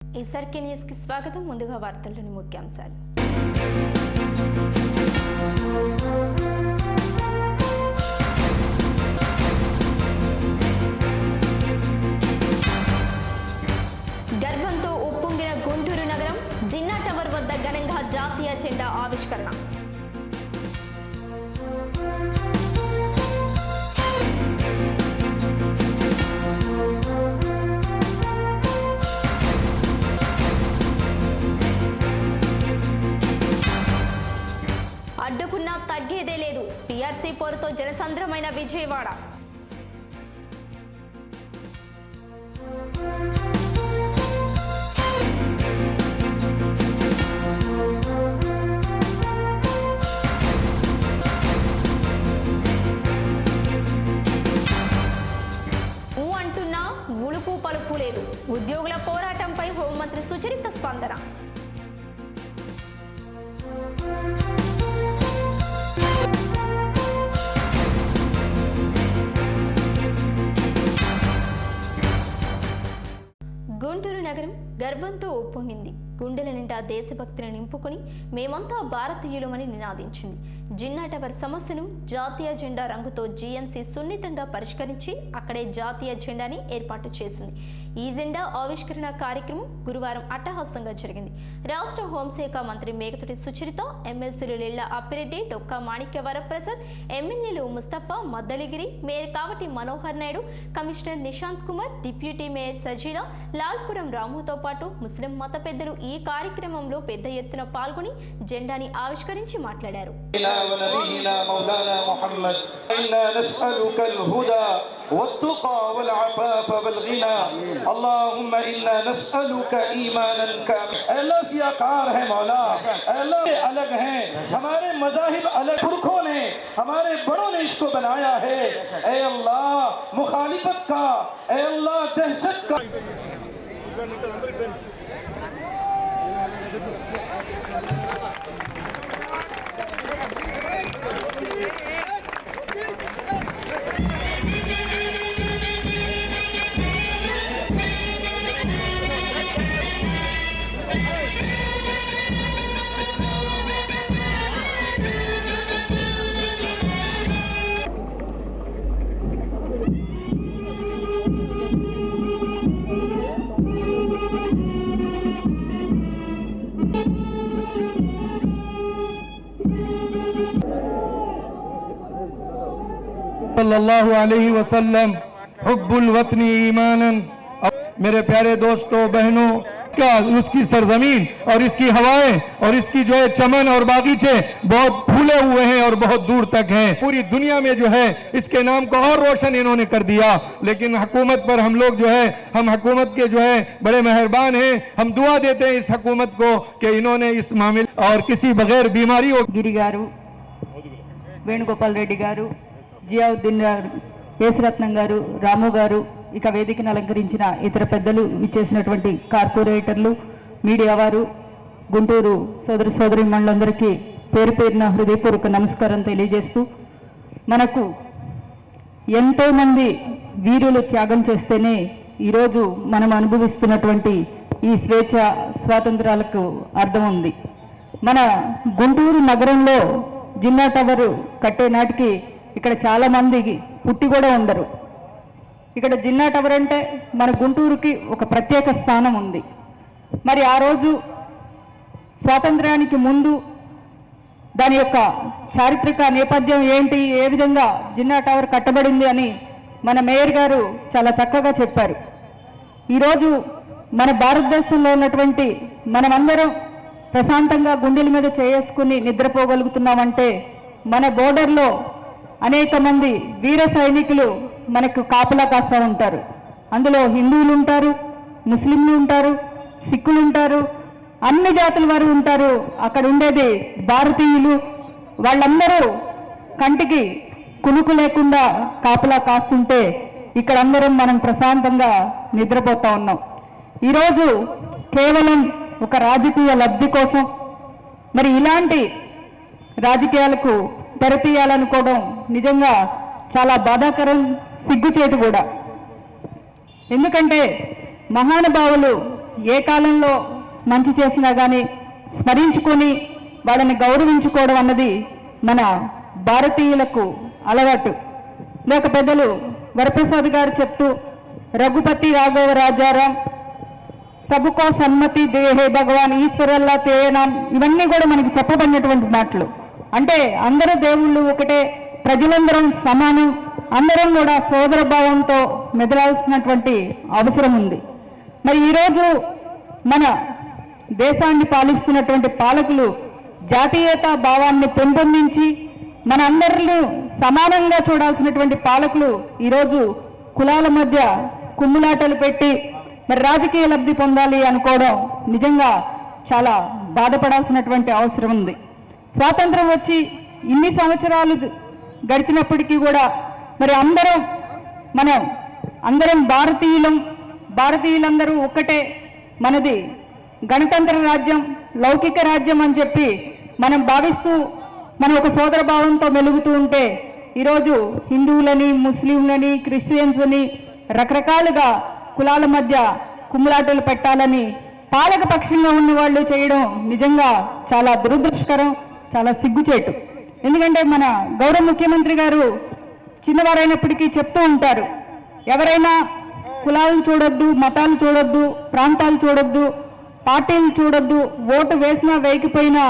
SRK news కి స్వాగతం. ముందుగా వార్తల్లోని ముఖ్యాంశాలు. గర్వంతో ఉప్పొంగిన గుంటూరు నగరం. జిన్నా టవర్ వద్ద ఘనంగా జాతీయ జెండా ఆవిష్కరణ. అడ్డుకున్నా తగ్గేదే లేదు. టీఆర్సీ పోరుతో జనసంద్రమైన విజయవాడ. అంటున్నా ఉలుకు పలుకు లేదు. ఉద్యోగుల పోరాటంపై హోంమంత్రి సుచరిత స్పందన. గుంటూరు నగరం గర్వంతో ఉప్పొంగింది. గుండెల నిండా దేశభక్తిని నింపుకొని మేమంతా భారతీయులమని నినాదించింది. జిన్నా టవర్ సమస్యను జాతీయ జెండా రంగుతో జీఎంసీ సున్నితంగా పరిష్కరించి అక్కడే జాతీయ జెండాని ఏర్పాటు చేసింది. ఈ జెండా ఆవిష్కరణ కార్యక్రమం గురువారం అట్టహాసంగా జరిగింది. రాష్ట్ర హోంశాఖ మంత్రి మేకతోటి సుచరిత, ఎమ్మెల్సీలు లిల్లా అప్పిరెడ్డి, డొక్కా మాణిక్య వరప్రసాద్, ఎమ్మెల్యేలు Mustafa, Maddaligiri, mayor Kavati Manohar Naidu, commissioner Nishant Kumar, deputy mayor Sajila, Lalpuram రాముతో పాటు ముస్లిం మత పెద్దలు ఈ కార్యక్రమంలో పెద్ద ఎత్తున పాల్గొని జెండాని ఆవిష్కరించి మాట్లాడారు. والتقى والعفاف والغنى اللهم إنا نسألك إيمانا كاملا. अल्लाह की आकार है मौला, अल्लाह अलग हैं, हमारे मज़ाहिब अलग, पुरखों ने हमारे बड़ों ने इसको बनाया है. ऐ अल्लाह मुखालिफत का, ऐ अल्लाह दहशत का. सल्लल्लाहु अलैहि वसल्लम हुब्बुल वतनी ईमानन. मेरे प्यारे दोस्तों बहनों, क्या उसकी सरजमीन और इसकी हवाएं और इसकी जो है चमन और बागीचे बहुत फूले हुए हैं और बहुत दूर तक हैं. पूरी दुनिया में जो है इसके नाम को और रोशन इन्होंने कर दिया. लेकिन हुकूमत पर हम लोग जो है, हम हुकूमत के जो है बड़े मेहरबान हैं. हम दुआ देते हैं इस हुकूमत को कि इन्होंने इस मामले और किसी बगैर बीमारी हो. गिरी गारू, వేణుగోపాల్ రెడ్డి గారు, జియావుద్దీన్ గారు, యేసరత్నం గారు, రాము గారు, ఇక వేదికను అలంకరించిన ఇతర పెద్దలు, ఇచ్చేసినటువంటి కార్పొరేటర్లు, మీడియా వారు, గుంటూరు సోదరి సోదరీమణులందరికీ పేరు పేరున హృదయపూర్వక నమస్కారం తెలియజేస్తూ, మనకు ఎంతోమంది వీరులు త్యాగం చేస్తేనే ఈరోజు మనం అనుభవిస్తున్నటువంటి ఈ స్వేచ్ఛ స్వాతంత్రాలకు అర్థం ఉంది. మన గుంటూరు నగరంలో జిన్నా టవర్ కట్టే నాటికి ఇక్కడ చాలా మంది పుట్టి కూడా ఉండరు. ఇక్కడ జిన్నా టవర్ అంటే మన గుంటూరుకి ఒక ప్రత్యేక స్థానం ఉంది. మరి ఆ రోజు స్వాతంత్ర్యానికి ముందు దాని యొక్క చారిత్రక నేపథ్యం ఏంటి, ఏ విధంగా జిన్నా టవర్ కట్టబడింది అని మన మేయర్ గారు చాలా చక్కగా చెప్పారు. ఈరోజు మన భారతదేశంలో ఉన్నటువంటి మనమందరం ప్రశాంతంగా గుండెల మీద చేసుకుని నిద్రపోగలుగుతున్నామంటే మన బోర్డర్లో అనేక మంది వీర సైనికులు మనకు కాపలా కాస్తూ ఉంటారు. అందులో హిందువులు ఉంటారు, ముస్లింలు ఉంటారు, సిక్కులు ఉంటారు, అన్ని జాతుల వారు ఉంటారు. అక్కడ ఉండేది భారతీయులు. వాళ్ళందరూ కంటికి కునుకు లేకుండా కాపలా కాస్తుంటే ఇక్కడ అందరం మనం ప్రశాంతంగా నిద్రపోతా ఉన్నాం. ఈరోజు కేవలం ఒక రాజకీయ లబ్ధి కోసం మరి ఇలాంటి రాజకీయాలకు తెరతీయాలనుకోవడం నిజంగా చాలా బాధాకరం, సిగ్గుచేటు కూడా. ఎందుకంటే మహానుభావులు ఏ కాలంలో మంచి చేసినా కానీ స్మరించుకొని వాళ్ళని గౌరవించుకోవడం అన్నది మన భారతీయులకు అలవాటు. లేక పెద్దలు వరప్రసాద్ గారు చెప్తూ రఘుపతి రాఘవ రాజారాం సబుకో సన్మతి దేహే భగవాన్ ఈశ్వరల్లా తేనాం, ఇవన్నీ కూడా మనకి చెప్పబడినటువంటి మాటలు. అంటే అందరూ దేవుళ్ళు ఒకటే, ప్రజలందరం సమానం, అందరం కూడా సోదర భావంతో మెదలాల్సినటువంటి అవసరం ఉంది. మరి ఈరోజు మన దేశాన్ని పాలిస్తున్నటువంటి పాలకులు జాతీయతా భావాన్ని పెంపొందించి మన అందరిలో సమానంగా చూడాల్సినటువంటి పాలకులు ఈరోజు కులాల మధ్య కుమ్ములాటలు పెట్టి మరి రాజకీయ లబ్ధి పొందాలి అనుకోవడం నిజంగా చాలా బాధపడాల్సినటువంటి అవసరం ఉంది. స్వాతంత్రం వచ్చి ఇన్ని సంవత్సరాలు గడిచినప్పటికీ కూడా మరి అందరం భారతీయులందరూ ఒక్కటే, మనది గణతంత్ర రాజ్యం, లౌకిక రాజ్యం అని చెప్పి మనం భావిస్తూ మనం ఒక సోదర భావంతో మెలుగుతూ ఉంటే ఈరోజు హిందువులని, ముస్లింలని, క్రిస్టియన్స్ అని రకరకాలుగా కులాల మధ్య కుమ్ములాటలు పెట్టాలని పాలక పక్షంగా ఉన్న వాళ్ళు చేయడం నిజంగా చాలా దురదృష్టకరం, చాలా సిగ్గుచేటు. ఎందుకంటే మన గౌరవ ముఖ్యమంత్రి గారు చిన్నవారైనప్పటికీ చెప్తూ ఉంటారు, ఎవరైనా కులాలను చూడొద్దు, మతాలు చూడొద్దు, ప్రాంతాలు చూడొద్దు, పార్టీలు చూడొద్దు, ఓటు వేసినా వేయకపోయినా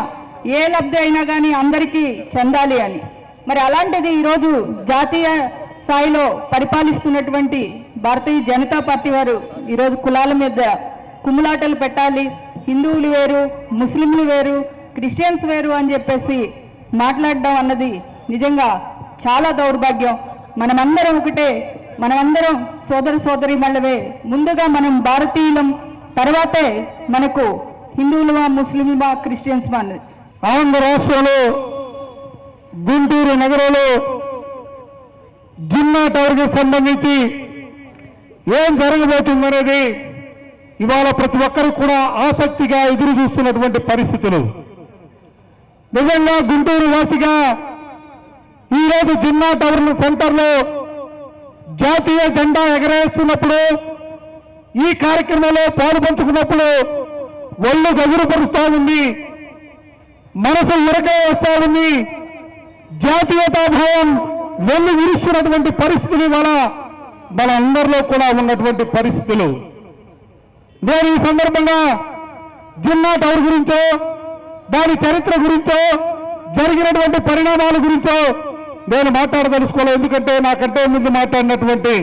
ఏ లబ్ధి అయినా కానీ అందరికీ చెందాలి అని. మరి అలాంటిది ఈరోజు జాతీయ స్థాయిలో పరిపాలిస్తున్నటువంటి భారతీయ జనతా పార్టీ వారు ఈరోజు కులాల మీద కుమ్ములాటలు పెట్టాలి, హిందువులు వేరు, ముస్లింలు వేరు, క్రిస్టియన్స్ వేరు అని చెప్పేసి మాట్లాడడం అన్నది నిజంగా చాలా దౌర్భాగ్యం. మనమందరం ఒకటే, మనమందరం సోదరి మళ్ళవే. ముందుగా మనం భారతీయులం, తర్వాతే మనకు హిందువులమా, ముస్లింలమా, క్రిస్టియన్స్ అన్నది. ఆంధ్ర రాష్ట్రంలో గుంటూరు నగరంలో జిన్నా టవర్కి సంబంధించి ఏం జరగబోతుందనేది ఇవాళ ప్రతి ఒక్కరు కూడా ఆసక్తిగా ఎదురు చూస్తున్నటువంటి పరిస్థితులు. నిజంగా గుంటూరు వాసిగా ఈరోజు జిన్నా టవర్ సెంటర్లో జాతీయ జెండా ఎగరేస్తున్నప్పుడు, ఈ కార్యక్రమంలో పాలుపంచుకున్నప్పుడు ఒళ్ళు గగురుపరుస్తూ ఉంది, మనసు ఉరకేస్తా ఉంది, జాతీయతాభావం వెన్ను విరుస్తున్నటువంటి పరిస్థితులు ఇవాళ మన అందరిలో కూడా ఉన్నటువంటి పరిస్థితులు. నేను ఈ సందర్భంగా జిన్నా టవర్ గురించో, దాని చరిత్ర గురించో, జరిగినటువంటి పరిణామాల గురించో నేను మాట్లాడదలుచుకోలేదు. ఎందుకంటే నాకంటే ముందు మాట్లాడినటువంటి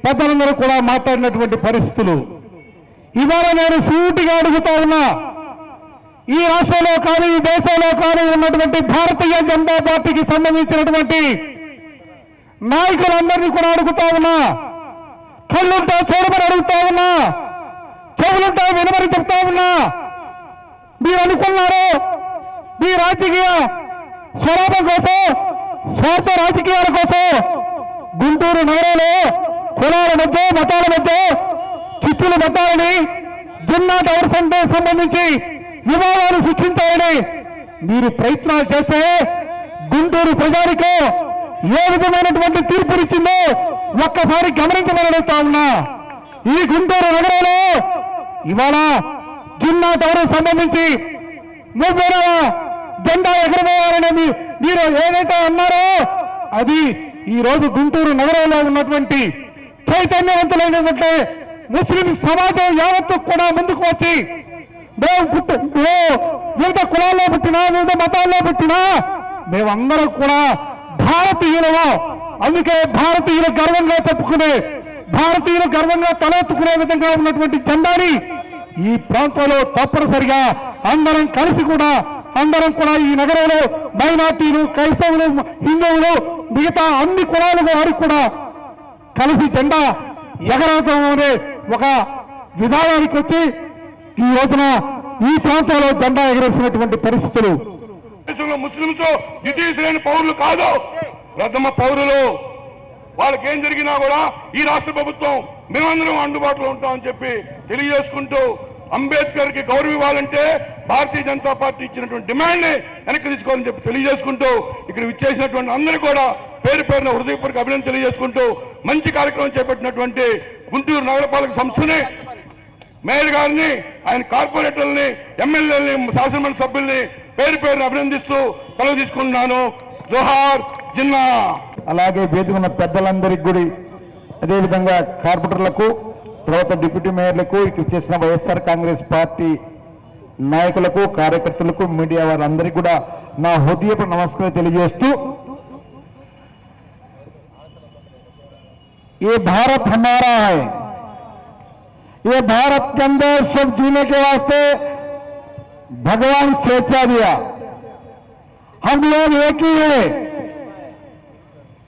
పెద్దలందరూ కూడా మాట్లాడినటువంటి పరిస్థితులు. ఇవాళ నేను సూటిగా అడుగుతా ఉన్నా, ఈ రాష్ట్రంలో కానీ ఈ దేశంలో కానీ ఉన్నటువంటి భారతీయ జనతా పార్టీకి సంబంధించినటువంటి నాయకులందరినీ కూడా అడుగుతా ఉన్నా, కళ్ళుంటా చూడమని అడుగుతా ఉన్నా, చెవులుంటా వినమని చెప్తా ఉన్నా. మీరు అనుకున్నారు మీ రాజకీయ స్వలాభం కోసం, స్వార్థ రాజకీయాల కోసం గుంటూరు నగరంలో కులాల మధ్య, మతాల మధ్య చిచ్చులు పెట్టాలని, జిన్నా టవర్ సెంటర్ సంబంధించి వివాదాలు సృష్టించాలని మీరు ప్రయత్నాలు చేస్తే గుంటూరు ప్రజానికో ఏ విధమైనటువంటి తీర్పునిచ్చిందో ఒక్కసారి గమనించమని అడుగుతా ఉన్నా. ఈ గుంటూరు నగరంలో ఇవాళ జిన్నా టవర్ సంబంధించి నువ్వేనా జెండా ఎగరవేయాలని మీరు ఏదైతే అన్నారో అది ఈ రోజు గుంటూరు నగరంలో ఉన్నటువంటి చైతన్యవంతులైనటువంటి ముస్లిం సమాజం యావత్తు కూడా ముందుకు వచ్చి వివిధ కులాల్లో పుట్టినా, వివిధ మతాల్లో పుట్టినా మేమందరం కూడా భారతీయులము. అందుకే భారతీయులు గర్వంగా చెప్పుకునే, భారతీయులు గర్వంగా తలెత్తుకునే విధంగా ఉన్నటువంటి జెండాని ఈ ప్రాంతంలో తప్పనిసరిగా అందరం కలిసి కూడా ఈ నగరంలో మైనార్టీలు, క్రైస్తవులు, హిందువులు, మిగతా అన్ని కులాలు వారికి కూడా కలిసి జెండా ఎగరవడం అనే ఒక విధానానికి వచ్చి ఈ రోజున ఈ ప్రాంతంలో జెండా ఎగరేసినటువంటి పరిస్థితులు. దేశంలో ముస్లింస్ ద్వితీయ పౌరులు కాదు, ప్రథమ పౌరులు. వాళ్ళకి ఏం జరిగినా కూడా ఈ రాష్ట్ర ప్రభుత్వం మేమందరం అందుబాటులో ఉంటామని చెప్పి తెలియజేసుకుంటూ, అంబేద్కర్ కి గౌరవం ఇవ్వాలంటే భారతీయ జనతా పార్టీ ఇచ్చినటువంటి డిమాండ్ ని వెనక్కి తీసుకోవాలని చెప్పి తెలియజేసుకుంటూ, ఇక్కడ విచ్చేసినటువంటి అందరూ కూడా పేరు పేరున హృదయపూర్వక అభినందన తెలియజేసుకుంటూ, మంచి కార్యక్రమం చేపట్టినటువంటి గుంటూరు నగరపాలక సంస్థని మేయర్ గారిని, ఆయన కార్పొరేటర్లని, ఎమ్మెల్యేలని, శాసనమండలి సభ్యుల్ని పేరు పేరు అభినందిస్తూ సెలవు తీసుకుంటున్నాను. జోహార్ జిన్నా. అలాగే వేదిక ఉన్న పెద్దలందరికీ కూడా, అదేవిధంగా కార్పొరేటర్లకు, తర్వాత డిప్యూటీ మేయర్లకు, ఇక్కడ చేసిన వైఎస్ఆర్ కాంగ్రెస్ పార్టీ నాయకులకు, కార్యకర్తలకు, మీడియా వారందరికీ కూడా నా హృదయపు నమస్కారం తెలియజేస్తూ, ये भारत हमारा है, ये भारत के अंदर सब जीने के वास्ते भगवान स्वेच्छा दिया। हम लोग एक ही है,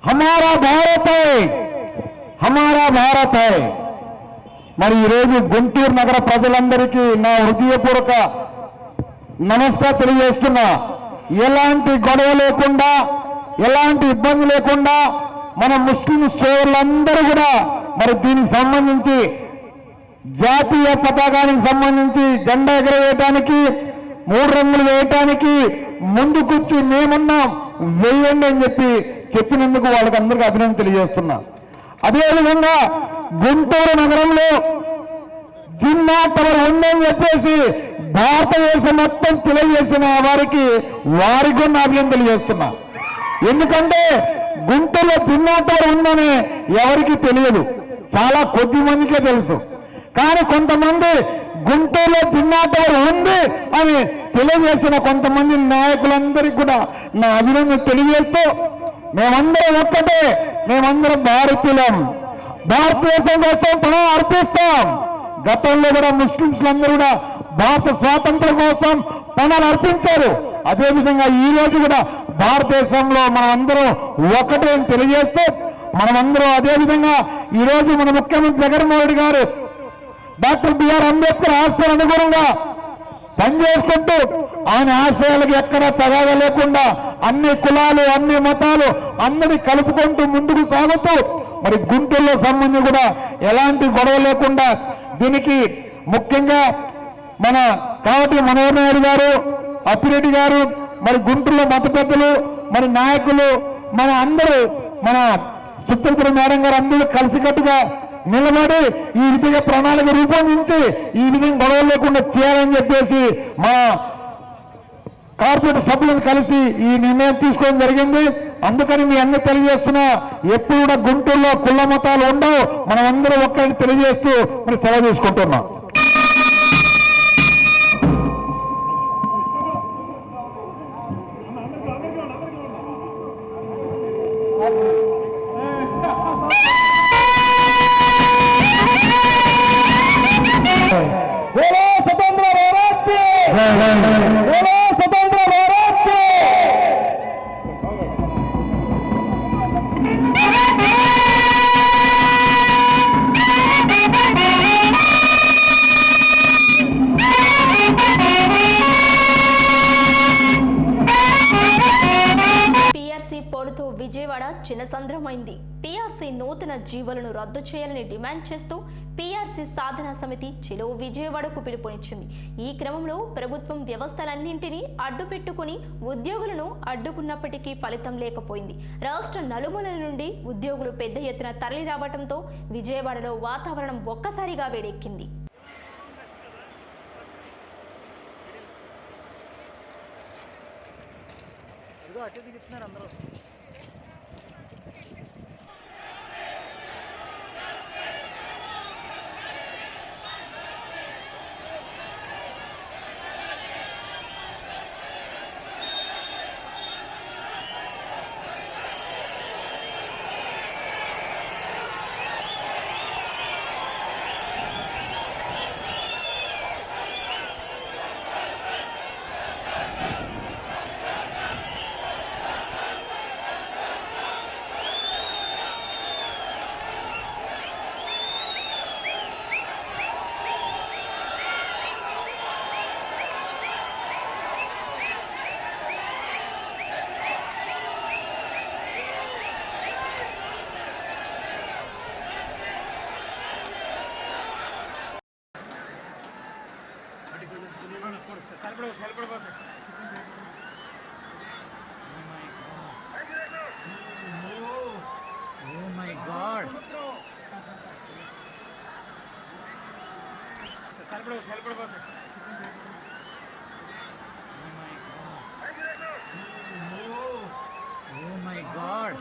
हमारा भारत है, हमारा भारत है। మరి ఈరోజు గుంటూరు నగర ప్రజలందరికీ నా హృదయపూర్వక నమస్కారం తెలియజేస్తున్నా. ఎలాంటి గొడవ లేకుండా, ఎలాంటి ఇబ్బంది లేకుండా మన ముస్లిం సోదరులందరూ కూడా మరి దీనికి సంబంధించి జాతీయ పతాకానికి సంబంధించి జెండా ఎగరవేయటానికి, 3 రంగులు వేయటానికి ముందుకొచ్చి మేమున్నాం, వేయండి అని చెప్పినందుకు వాళ్ళకి అందరికీ అభినందన తెలియజేస్తున్నా. అదేవిధంగా గుంటూరు నగరంలో జిన్నా టవర్ ఉందని చెప్పేసి భారతదేశం మొత్తం తెలియజేసిన వారికి కూడా అభినందన తెలియజేస్తున్నా. ఎందుకంటే గుంటూరులో జిన్నా టవర్ ఉందని ఎవరికి తెలియదు, చాలా కొద్ది మందికే తెలుసు. కానీ కొంతమంది గుంటూరులో జిన్నా టవర్ ఉంది అని తెలియజేసిన కొంతమంది నాయకులందరికీ కూడా నా అభినందన తెలియజేస్తూ, మేమందరం ఒక్కటే, మేమందరం భారతీయులం, భారతదేశం కోసం ప్రాణాలు అర్పిస్తాం. గతంలో కూడా ముస్లింలందరూ కూడా భారత స్వాతంత్రం కోసం ప్రాణాలు అర్పించారు. అదేవిధంగా ఈ రోజు కూడా భారతదేశంలో మనమందరం ఒకటే అని తెలియజేస్తూ, మనమందరం అదేవిధంగా ఈరోజు మన ముఖ్యమంత్రి జగన్మోహన్ రెడ్డి గారు డాక్టర్ బిఆర్ అంబేద్కర్ ఆశయాల అనుగుణంగా పనిచేసుకుంటూ, ఆయన ఆశయాలకు ఎక్కడ తగాద లేకుండా అన్ని కులాలు, అన్ని మతాలు అందరినీ కలుపుకుంటూ ముందుకు సాగుతూ మరి గుంటూరులో సంబంధించి కూడా ఎలాంటి గొడవ లేకుండా దీనికి ముఖ్యంగా మన కావటి మనోహర్ నాయుడు గారు, అప్పిరెడ్డి గారు, మరి గుంటూరులో మత పెద్దలు, మరి నాయకులు, మన అందరూ, మన సుప్రీం మేడం గారు అందరూ కలిసికట్టుగా నిలబడి ఈ విధంగా ప్రణాళిక రూపొందించి ఈ విధంగా గొడవ లేకుండా చేయాలని చెప్పేసి మన కార్పొరేట్ సభ్యులను కలిసి ఈ నిర్ణయం తీసుకోవడం జరిగింది. అందుకని మీ అందరూ తెలియజేస్తున్నా, ఎప్పుడు కూడా గుంటూరులో కుల మతాలు ఉండవు, మనం అందరూ ఒక్కరిని తెలియజేస్తూ మరి సెలవు తీసుకుంటున్నాం. स्वतंत्र भारत के, स्वतंत्र भारत के। పీఆర్సీ పోరుతో విజయవాడ చిన్నసంద్రమైంది. పీఆర్సీ నూతన జీవోలను రద్దు చేయాలని డిమాండ్ చేస్తూ పీఆర్సీ సాధనా సమితి చెలో విజయవాడకు పిలుపునిచ్చింది. ఈ క్రమంలో ప్రభుత్వం వ్యవస్థలన్నింటినీ అడ్డుపెట్టుకుని ఉద్యోగులను అడ్డుకున్నప్పటికీ ఫలితం లేకపోయింది. రాష్ట్ర నలుమూలల నుండి ఉద్యోగులు పెద్ద ఎత్తున తరలి రావడంతో విజయవాడలో వాతావరణం ఒక్కసారిగా వేడెక్కింది. Oh my God! Oh my God.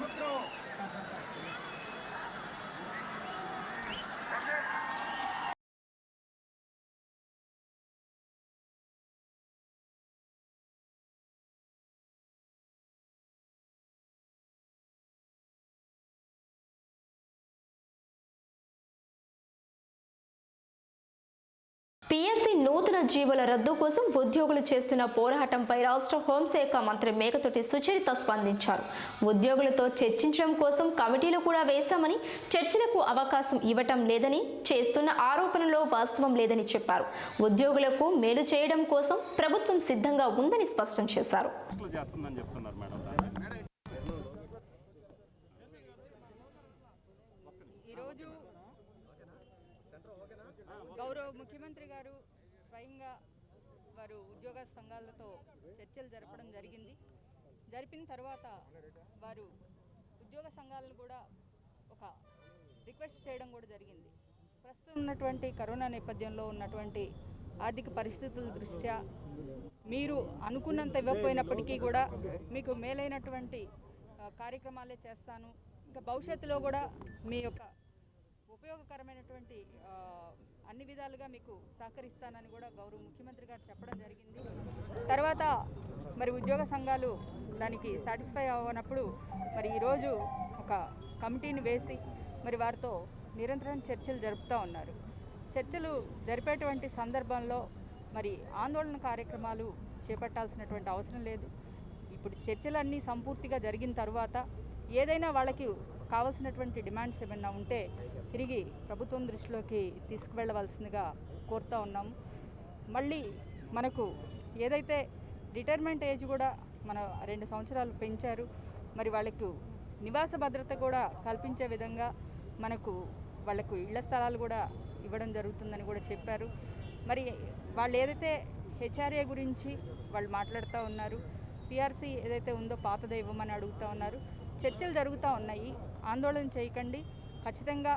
PSC నూతన జీవోల రద్దు కోసం ఉద్యోగులు చేస్తున్న పోరాటంపై రాష్ట్ర హోంశాఖ మంత్రి మేకతోటి సుచరిత స్పందించారు. ఉద్యోగులతో చర్చించడం కోసం కమిటీలు కూడా వేశామని, చర్చలకు అవకాశం ఇవ్వటం లేదని, చేస్తున్న ఆరోపణలో వాస్తవం లేదని చెప్పారు. ఉద్యోగులకు మేలు చేయడం కోసం ప్రభుత్వం సిద్ధంగా ఉందని స్పష్టం చేశారు. గౌరవ ముఖ్యమంత్రి గారు స్వయంగా వారు ఉద్యోగ సంఘాలతో చర్చలు జరపడం జరిగింది. జరిపిన తర్వాత వారు ఉద్యోగ సంఘాలను కూడా ఒక రిక్వెస్ట్ చేయడం కూడా జరిగింది. ప్రస్తుతం ఉన్నటువంటి కరోనా నేపథ్యంలో ఉన్నటువంటి ఆర్థిక పరిస్థితుల దృష్ట్యా మీరు అనుకున్నంత ఇవ్వకపోయినప్పటికీ కూడా మీకు మేలైనటువంటి కార్యక్రమాలే చేస్తాను, ఇంకా భవిష్యత్తులో కూడా మీ యొక్క ఉపయోగకరమైనటువంటి అన్ని విధాలుగా మీకు సహకరిస్తానని కూడా గౌరవ ముఖ్యమంత్రి గారు చెప్పడం జరిగింది. తర్వాత మరి ఉద్యోగ సంఘాలు దానికి సాటిస్ఫై అవ్వనప్పుడు మరి ఈరోజు ఒక కమిటీని వేసి మరి వారితో నిరంతరం చర్చలు జరుపుతూ ఉన్నారు. చర్చలు జరిపేటువంటి సందర్భంలో మరి ఆందోళన కార్యక్రమాలు చేపట్టాల్సినటువంటి అవసరం లేదు. ఇప్పుడు చర్చలన్నీ సంపూర్తిగా జరిగిన తర్వాత ఏదైనా వాళ్ళకి కావాల్సినటువంటి డిమాండ్స్ ఏమైనా ఉంటే తిరిగి ప్రభుత్వం దృష్టిలోకి తీసుకువెళ్ళవలసిందిగా కోరుతూ ఉన్నాము. మళ్ళీ మనకు ఏదైతే రిటైర్మెంట్ ఏజ్ కూడా మన 2 సంవత్సరాలు పెంచారు, మరి వాళ్ళకు నివాస భద్రత కూడా కల్పించే విధంగా మనకు వాళ్ళకు ఇళ్ల స్థలాలు కూడా ఇవ్వడం జరుగుతుందని కూడా చెప్పారు. మరి వాళ్ళు ఏదైతే హెచ్ఆర్ఏ గురించి వాళ్ళు మాట్లాడుతూ ఉన్నారు, పిఆర్సీ ఏదైతే ఉందో పాతదే ఇవ్వమని అడుగుతూ ఉన్నారు. చర్చలు జరుగుతూ ఉన్నాయి, ఆందోళన చేయకండి. ఖచ్చితంగా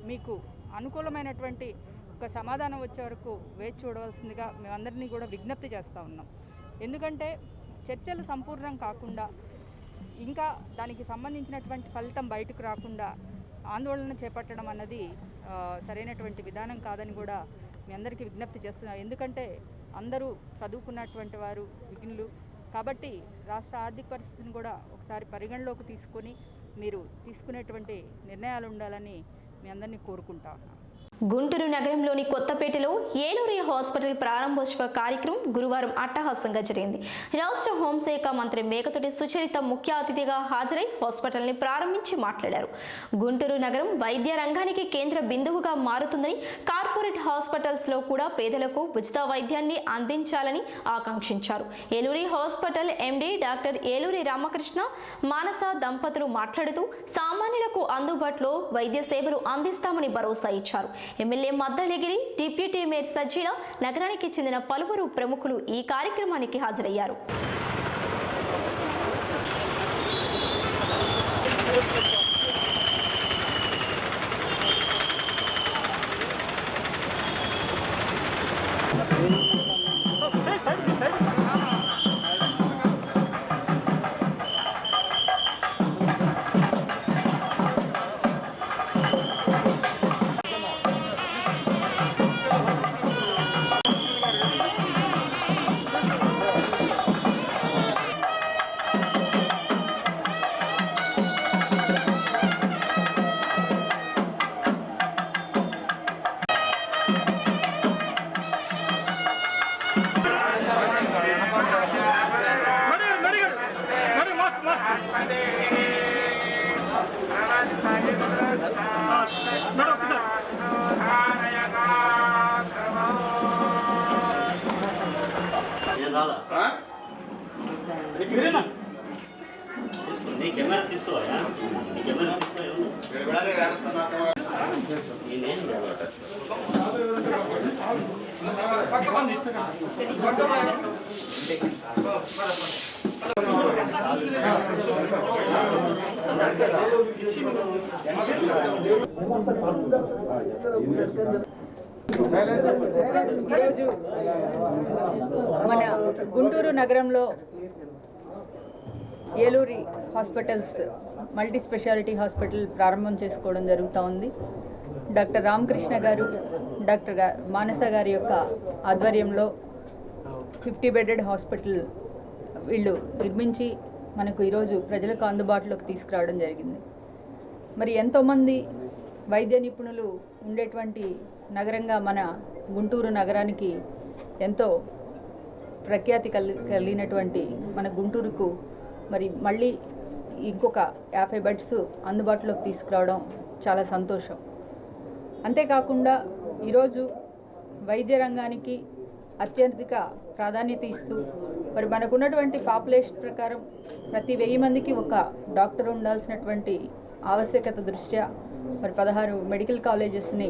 మీకు అనుకూలమైనటువంటి ఒక సమాధానం వచ్చే వరకు వేచి చూడవలసిందిగా మేమందరినీ కూడా విజ్ఞప్తి చేస్తూ ఉన్నాం. ఎందుకంటే చర్చలు సంపూర్ణం కాకుండా ఇంకా దానికి సంబంధించినటువంటి ఫలితం బయటకు రాకుండా ఆందోళన చేపట్టడం అన్నది సరైనటువంటి విధానం కాదని కూడా మీ అందరికీ విజ్ఞప్తి చేస్తున్నాం. ఎందుకంటే అందరూ చదువుకున్నటువంటి వారు, విఘ్నులు కాబట్టి రాష్ట్ర ఆర్థిక పరిస్థితిని కూడా ఒకసారి పరిగణలోకి తీసుకొని మీరు తీసుకునేటువంటి నిర్ణయాలు ఉండాలని మీ అందరినీ కోరుకుంటా ఉన్నాను. గుంటూరు నగరంలోని కొత్తపేటలో ఏలూరి హాస్పిటల్ ప్రారంభోత్సవ కార్యక్రమం గురువారం అట్టహాసంగా జరిగింది. రాష్ట్ర హోంశాఖ మంత్రి మేకతోటి సుచరిత ముఖ్య అతిథిగా హాజరై హాస్పిటల్ని ప్రారంభించి మాట్లాడారు. గుంటూరు నగరం వైద్య రంగానికి కేంద్ర బిందువుగా మారుతుందని, కార్పొరేట్ హాస్పిటల్స్లో కూడా పేదలకు ఉచిత వైద్యాన్ని అందించాలని ఆకాంక్షించారు. Eluri hospital MD doctor Eluri Ramakrishna Manasa దంపతులు మాట్లాడుతూ సామాన్యులకు అందుబాటులో వైద్య సేవలు అందిస్తామని భరోసా ఇచ్చారు. MLA Maddaligiri, deputy mayor Sajila, నగరానికి చెందిన పలువురు ప్రముఖులు ఈ కార్యక్రమానికి హాజరయ్యారు. నీ కెమెరా తీసుకోవా? నీ కెమెరా ఈరోజు మన గుంటూరు నగరంలో Eluri hospitals multi speciality hospital ప్రారంభం చేసుకోవడం జరుగుతూ ఉంది. డాక్టర్ రామకృష్ణ గారు, డాక్టర్ మానస గారి యొక్క ఆధ్వర్యంలో 50 బెడెడ్ హాస్పిటల్ వీళ్ళు నిర్మించి మనకు ఈరోజు ప్రజలకు అందుబాటులోకి తీసుకురావడం జరిగింది. మరి ఎంతోమంది వైద్య నిపుణులు ఉండేటువంటి నగరంగా మన గుంటూరు నగరానికి ఎంతో ప్రఖ్యాతి కలిగినటువంటి మన గుంటూరుకు మరి మళ్ళీ ఇంకొక 50 బెడ్స్ అందుబాటులోకి తీసుకురావడం చాలా సంతోషం. అంతేకాకుండా ఈరోజు వైద్య రంగానికి అత్యధిక ప్రాధాన్యత ఇస్తూ మరి మనకున్నటువంటి పాపులేషన్ ప్రకారం ప్రతి 1000 మందికి ఒక డాక్టర్ ఉండాల్సినటువంటి ఆవశ్యకత దృష్ట్యా మరి 16 మెడికల్ కాలేజెస్ని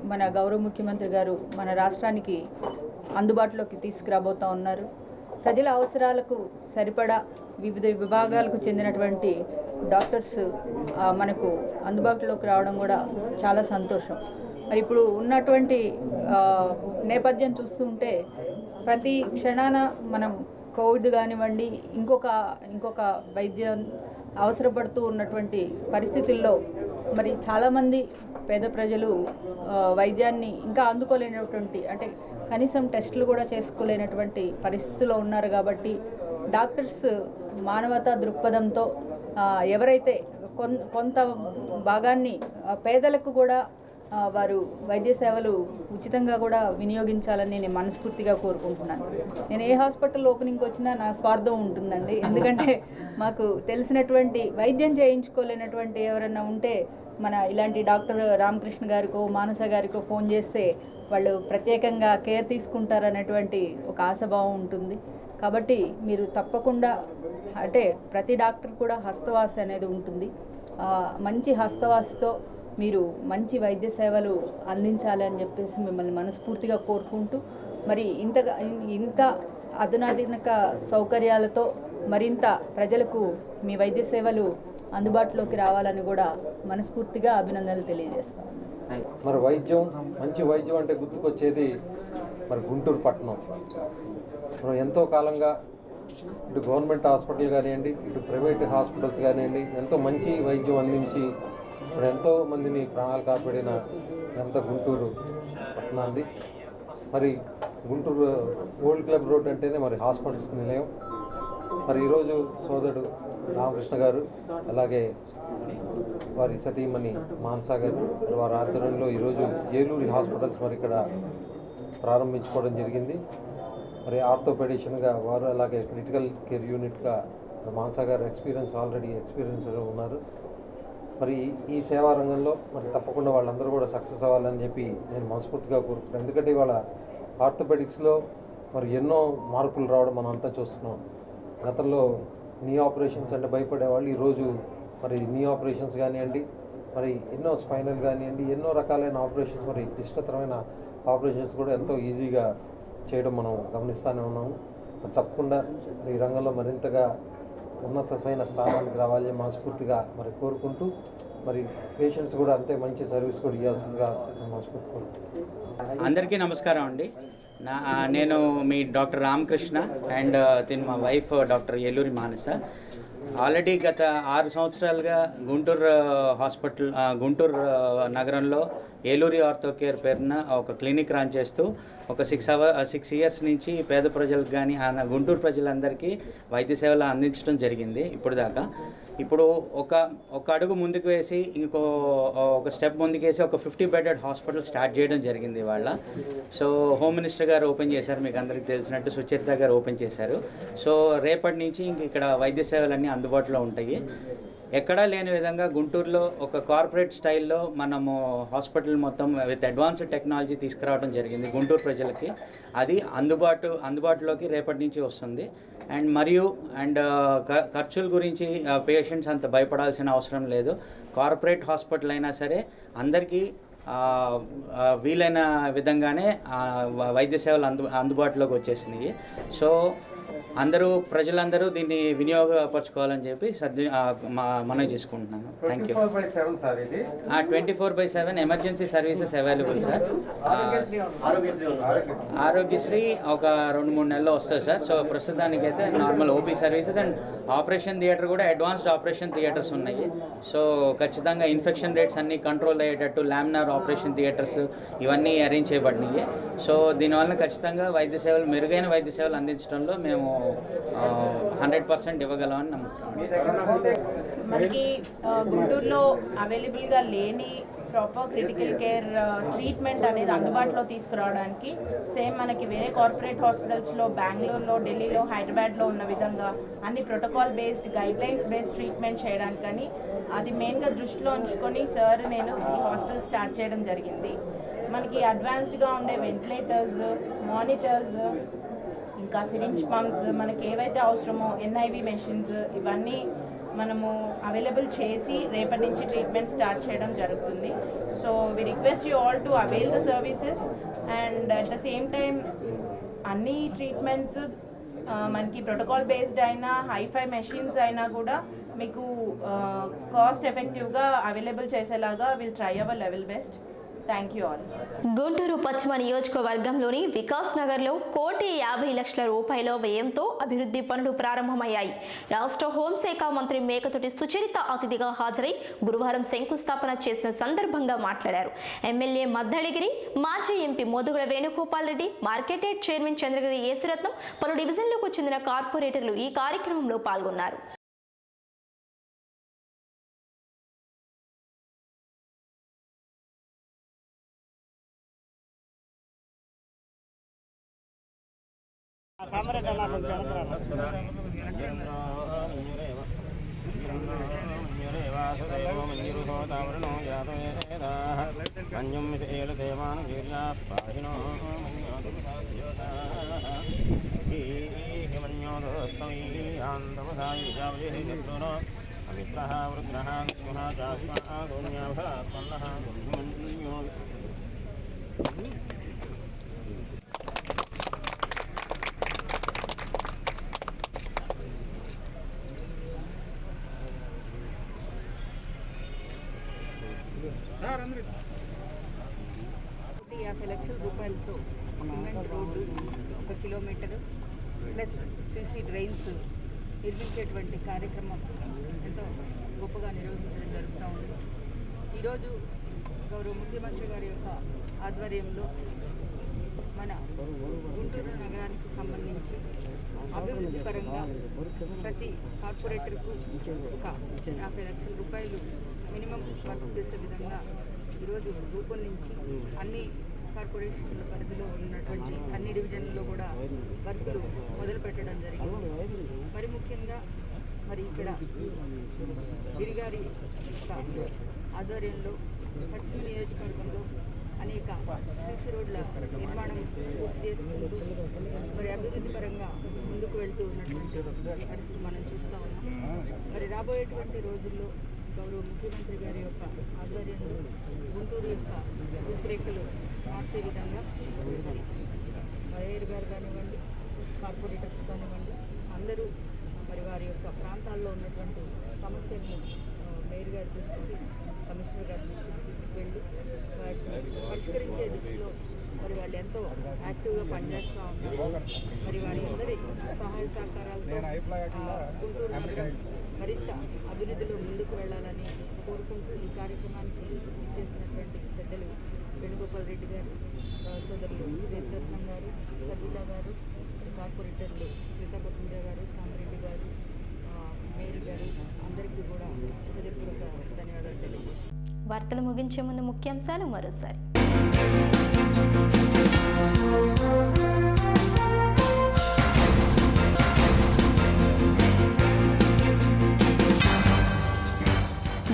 మన గౌరవ ముఖ్యమంత్రి గారు మన రాష్ట్రానికి అందుబాటులోకి తీసుకురాబోతూ ఉన్నారు. ప్రజల అవసరాలకు సరిపడా వివిధ విభాగాలకు చెందినటువంటి డాక్టర్స్ మనకు అందుబాటులోకి రావడం కూడా చాలా సంతోషం. మరి ఇప్పుడు ఉన్నటువంటి నేపథ్యం చూస్తుంటే ప్రతి క్షణాన మనం కోవిడ్ కానివ్వండి ఇంకొక వైద్యం అవసరపడుతూ ఉన్నటువంటి పరిస్థితుల్లో మరి చాలామంది పేద ప్రజలు వైద్యాన్ని ఇంకా అందుకోలేనటువంటి అంటే కనీసం టెస్టులు కూడా చేసుకోలేనటువంటి పరిస్థితుల్లో ఉన్నారు. కాబట్టి డాక్టర్స్ మానవతా దృక్పథంతో ఎవరైతే కొంత భాగాన్ని పేదలకు కూడా వారు వైద్య సేవలు ఉచితంగా కూడా వినియోగించాలని నేను మనస్ఫూర్తిగా కోరుకుంటున్నాను. నేను ఏ హాస్పిటల్ ఓపెనింగ్కి వచ్చినా నా స్వార్థం ఉంటుందండి. ఎందుకంటే మాకు తెలిసినటువంటి వైద్యం చేయించుకోలేనటువంటి ఎవరన్నా ఉంటే మన ఇలాంటి డాక్టర్ రామకృష్ణ గారికో మానస గారికో ఫోన్ చేస్తే వాళ్ళు ప్రత్యేకంగా కేర్ తీసుకుంటారనేటువంటి ఒక ఆశాభావం ఉంటుంది. కాబట్టి మీరు తప్పకుండా అంటే ప్రతి డాక్టర్ కూడా హస్తవాస అనేది ఉంటుంది. మంచి హస్తవాసతో మీరు మంచి వైద్య సేవలు అందించాలి అని చెప్పేసి మిమ్మల్ని మనస్ఫూర్తిగా కోరుకుంటూ మరి ఇంత అధునాతన సౌకర్యాలతో మరింత ప్రజలకు మీ వైద్య సేవలు అందుబాటులోకి రావాలని కూడా మనస్ఫూర్తిగా అభినందనలు తెలియజేస్తాం. మరి మంచి వైద్యం అంటే గుర్తుకొచ్చేది మరి గుంటూరు పట్టణం. మనం ఎంతో కాలంగా ఇటు గవర్నమెంట్ హాస్పిటల్ కానివ్వండి, ఇటు ప్రైవేట్ హాస్పిటల్స్ కానివ్వండి, ఎంతో మంచి వైద్యం అందించి మరి ఎంతో మందిని ప్రాణాలు కాపాడిన ఎంత గుంటూరు పట్టణాన్ని. మరి గుంటూరు ఓల్డ్ క్లబ్ రోడ్ అంటేనే మరి హాస్పిటల్స్కి నిలయం. మరి ఈరోజు సోదరుడు రామకృష్ణ గారు అలాగే వారి సతీమణి మానస గారు వారి ఆధ్వర్యంలో ఈరోజు ఏలూరి హాస్పిటల్స్ మరి ఇక్కడ ప్రారంభించుకోవడం జరిగింది. మరి ఆర్థోపెడిషన్గా వారు అలాగే క్రిటికల్ కేర్ యూనిట్గా మానస గారు ఆల్రెడీ ఎక్స్పీరియన్స్గా ఉన్నారు. మరి ఈ సేవా రంగంలో మరి తప్పకుండా వాళ్ళందరూ కూడా సక్సెస్ అవ్వాలని చెప్పి నేను మనస్ఫూర్తిగా కోరుకుంటున్నాను. ఎందుకంటే ఇవాళ ఆర్థోపెడిక్స్లో మరి ఎన్నో మార్పులు రావడం మనం అంతా చూస్తున్నాం. గతంలో నీ ఆపరేషన్స్ అంటే భయపడేవాళ్ళు ఈరోజు మరి నీ ఆపరేషన్స్ కానివ్వండి, మరి ఎన్నో స్పైనల్ కానివ్వండి, ఎన్నో రకాలైన ఆపరేషన్స్ మరి క్లిష్టతరమైన ఆపరేషన్స్ కూడా ఎంతో ఈజీగా చేయడం మనం గమనిస్తూనే ఉన్నాము. తప్పకుండా ఈ రంగంలో మరింతగా ఉన్నతమైన స్థానానికి రావాలని మనస్ఫూర్తిగా మరి కోరుకుంటూ మరి పేషెంట్స్ కూడా అంతే మంచి సర్వీస్ కూడా ఇవ్వాల్సిందిగా మనస్ఫూర్తి కోరుకుంటున్నాను. అందరికీ నమస్కారం అండి. నేను మీ డాక్టర్ రామకృష్ణ అండ్ తిను మా వైఫ్ డాక్టర్ ఏలూరి మానస. ఆల్రెడీ గత 6 సంవత్సరాలుగా గుంటూరు నగరంలో ఏలూరి ఆర్థో కేర్ పేరున ఒక క్లినిక్ రన్ చేస్తూ ఒక 6 ఇయర్స్ నుంచి పేద ప్రజలకు కానీ గుంటూరు ప్రజలందరికీ వైద్య సేవలు అందించడం జరిగింది ఇప్పుడు దాకా. ఇప్పుడు ఒక అడుగు ముందుకు వేసి ఒక స్టెప్ ముందుకేసి ఒక 50 బెడెడ్ హాస్పిటల్ స్టార్ట్ చేయడం జరిగింది ఇవాళ. సో హోమ్ మినిస్టర్ గారు ఓపెన్ చేశారు, మీకు అందరికీ తెలిసినట్టు సుచరిత గారు ఓపెన్ చేశారు. సో రేపటి నుంచి ఇక్కడ వైద్య సేవలన్నీ అందుబాటులో ఉంటాయి. ఎక్కడా లేని విధంగా గుంటూరులో ఒక కార్పొరేట్ స్టైల్లో మనము హాస్పిటల్ మొత్తం విత్ అడ్వాన్స్డ్ టెక్నాలజీ తీసుకురావడం జరిగింది గుంటూరు ప్రజలకి. అది అందుబాటులోకి రేపటి నుంచి వస్తుంది. అండ్ ఖర్చుల గురించి పేషెంట్స్ అంత భయపడాల్సిన అవసరం లేదు. కార్పొరేట్ హాస్పిటల్ అయినా సరే అందరికీ వీలైన విధంగానే వైద్య సేవలు అందుబాటులోకి వచ్చేసినాయి. సో ప్రజలందరూ దీన్ని వినియోగపరచుకోవాలని చెప్పి మనవి చేసుకుంటున్నాను. Thank you. 24/7 emergency services available sir. Aarogyasri ఒక 2-3 నెలల్లో వస్తుంది సార్. సో ప్రస్తుతానికి అయితే normal OP services and operation theatre కూడా అడ్వాన్స్డ్ ఆపరేషన్ థియేటర్స్ ఉన్నాయి. సో ఖచ్చితంగా ఇన్ఫెక్షన్ రేట్స్ అన్నీ కంట్రోల్ అయ్యేటట్టు లామినార్ ఆపరేషన్ థియేటర్స్ ఇవన్నీ అరేంజ్ చేయబడినాయి. సో దీనివల్ల ఖచ్చితంగా మెరుగైన వైద్య సేవలు అందించడంలో మేము 100% ఇవ్వగలమని నమ్ముతున్నాం. మనకి గుంటూరులో అవైలబుల్గా లేని ప్రాపర్ క్రిటికల్ కేర్ ట్రీట్మెంట్ అనేది అందుబాటులో తీసుకురావడానికి సేమ్ మనకి వేరే కార్పొరేట్ హాస్పిటల్స్లో బెంగళూరులో, ఢిల్లీలో, హైదరాబాద్లో ఉన్న విధంగా అన్ని protocol based guidelines based treatment చేయడానికని అది మెయిన్గా దృష్టిలో ఉంచుకొని సార్ నేను ఈ హాస్పిటల్ స్టార్ట్ చేయడం జరిగింది. మనకి అడ్వాన్స్డ్గా ఉండే వెంటిలేటర్స్, మానిటర్స్, ఇంకా సిరింజ్ పంప్స్, మనకి ఏవైతే అవసరమో ఎన్ఐవి మెషిన్స్ ఇవన్నీ మనము అవైలబుల్ చేసి రేపటి నుంచి ట్రీట్మెంట్ స్టార్ట్ చేయడం జరుగుతుంది. So we request you all to avail the services and at the same time అన్ని ట్రీట్మెంట్స్ మనకి ప్రోటోకాల్ బేస్డ్ అయినా హైఫై మెషిన్స్ అయినా కూడా మీకు కాస్ట్ ఎఫెక్టివ్గా అవైలబుల్ చేసేలాగా will try our level best. Thank you all. Guntur పశ్చిమ నియోజకవర్గంలోని వికాస్ నగర్లో 1,50,00,000 రూపాయల వ్యయంతో అభివృద్ధి పనులు ప్రారంభమయ్యాయి. రాష్ట్ర హోంశాఖ మంత్రి మేకతోటి సుచరిత అతిథిగా హాజరై గురువారం శంకుస్థాపన చేసిన సందర్భంగా మాట్లాడారు. ఎమ్మెల్యే మద్దడిగిరి, మాజీ MP Modugula Venugopal Reddy, market yard chairman Chandragiri Yesuratnam, పలు డివిజన్లకు చెందిన కార్పొరేటర్లు ఈ కార్యక్రమంలో పాల్గొన్నారు. రూపాయలతో cement road 1 kilometre plus CC drains నిర్మించేటువంటి కార్యక్రమం ఎంతో గొప్పగా నిర్వహించడం జరుగుతూ ఉంది. ఈరోజు గౌరవ ముఖ్యమంత్రి గారి యొక్క ఆధ్వర్యంలో మన గుంటూరు నగరానికి సంబంధించి అభివృద్ధి పరంగా ప్రతి కార్పొరేటర్కు ఒక 50,00,000 రూపాయలు మినిమం వర్క్ చేసే విధంగా ఈరోజు రూపొందించి అన్ని కార్పొరేషన్ల పరిధిలో ఉన్నటువంటి అన్ని డివిజన్లలో కూడా వర్కులు మొదలు పెట్టడం జరిగింది. మరి ముఖ్యంగా ఇక్కడ గిరిగారి ఆధ్వర్యంలో పశ్చిమ నియోజకవర్గంలో అనేక సీసీ రోడ్ల నిర్మాణం పూర్తి చేసుకుంటూ మరి అభివృద్ధి పరంగా ముందుకు వెళ్తూ ఉన్నటువంటి పరిస్థితి మనం చూస్తూ ఉన్నాం. మరి రాబోయేటువంటి రోజుల్లో గౌరవ ముఖ్యమంత్రి గారి యొక్క ఆధ్వర్యంలో గుంటూరు యొక్క రూపురేఖలు మార్చే విధంగా మరి మేయర్ గారు కానివ్వండి, కార్పొరేటర్స్ కానివ్వండి, అందరూ మరి వారి యొక్క ప్రాంతాల్లో ఉన్నటువంటి సమస్యలను మేయర్ గారి దృష్టికి, కమిషనర్ గారి దృష్టికి తీసుకువెళ్ళి వాటిని పరిష్కరించే దిశలో మరి వాళ్ళు ఎంతో యాక్టివ్గా పనిచేస్తూ ఉన్నారు. మరి వారి అందరి సహాయ సహకారాలతో గుంటూరు నగరం మరింత అభివృద్ధిలో ముందుకు వెళ్ళాలని కోరుకుంటూ ఈ కార్యక్రమానికి ఇచ్చేసినటువంటి పెద్దలు వేణుగోపాల్ రెడ్డి గారు, సోదరులు యేసురత్నం గారు, సబీలా గారు, కార్పొరేటర్లు స్మితా పకుంజ గారు, సామిరెడ్డి గారు, మేరీ గారు, అందరికీ కూడా హృదయపూర్వక ధన్యవాదాలు తెలియజేస్తాను. వార్తలు ముగించే ముందు ముఖ్యాంశాలు మరోసారి.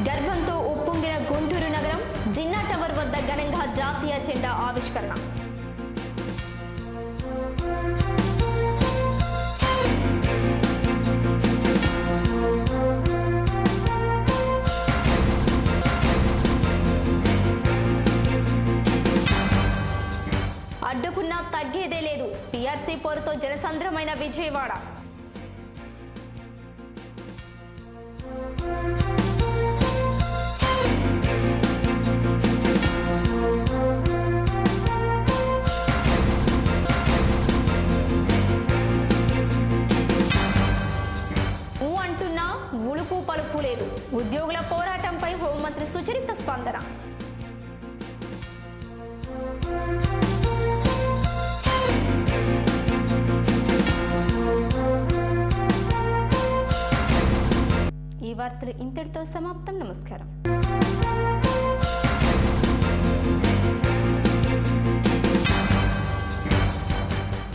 గర్వంతో ఉప్పొంగిన గుంటూరు నగరం, జిన్నా టవర్ వద్ద ఘనంగా జాతీయ జెండా ఆవిష్కరణ. జనసంద్రమైన విజయవాడ. అంటున్నా ఉలుకు పలుకు లేదు. ఉద్యోగుల పోరాటంపై హోంమంత్రి సుచరిత స్పందన. ఈ వార్తలు ఇంతటితో సమాప్తం. నమస్కారం.